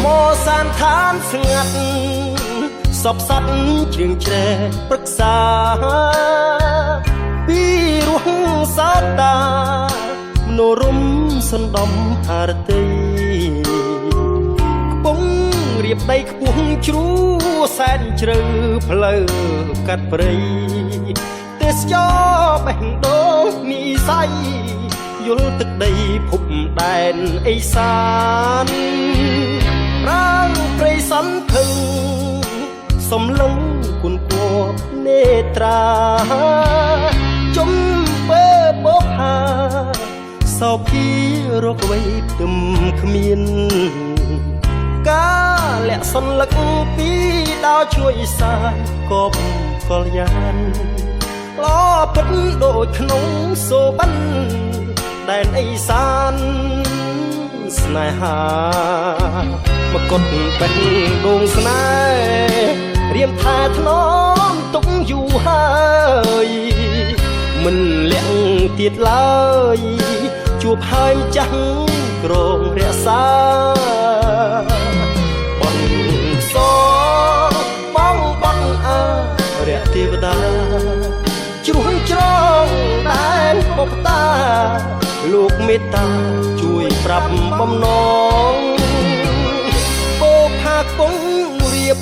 มอสานทานสงัดสอบสัตว์เชิงแชร์ปรึกษาពីរងសោតាមនោរមសណ្ដំហារតីកំពុងរៀបដីខ្ពស់ជ្រូសែនជ្រៅផ្លូវកាត់ព្រៃទេសចរបេះដូងមីស័យយល់ទឹកដីភពដែនអេសានរាងព្រៃសន្ធឹងសំឡឹងគុណគួបនេត្រាចំបើបោកហាសោភីរកអ្វីទឹមគ្មានការលាក់សន្លឹកពីដោជួយសាយកបកលយានឡពិតដូចក្នុងសូបិនដែនអេសានស្នេហាមកុដបេះដូងស្នេហ៍រៀមថាធ្នមទុកយូរហើយមិនលាក់ទៀតឡើយជួបហើយចាស់ក្រងរក្សាបងសបងបងអារៈទេវតាជ្រុះច្រងដែនបបតាលោកមេត្តាជួយប្រាប់បំណងបោផាគង់រៀប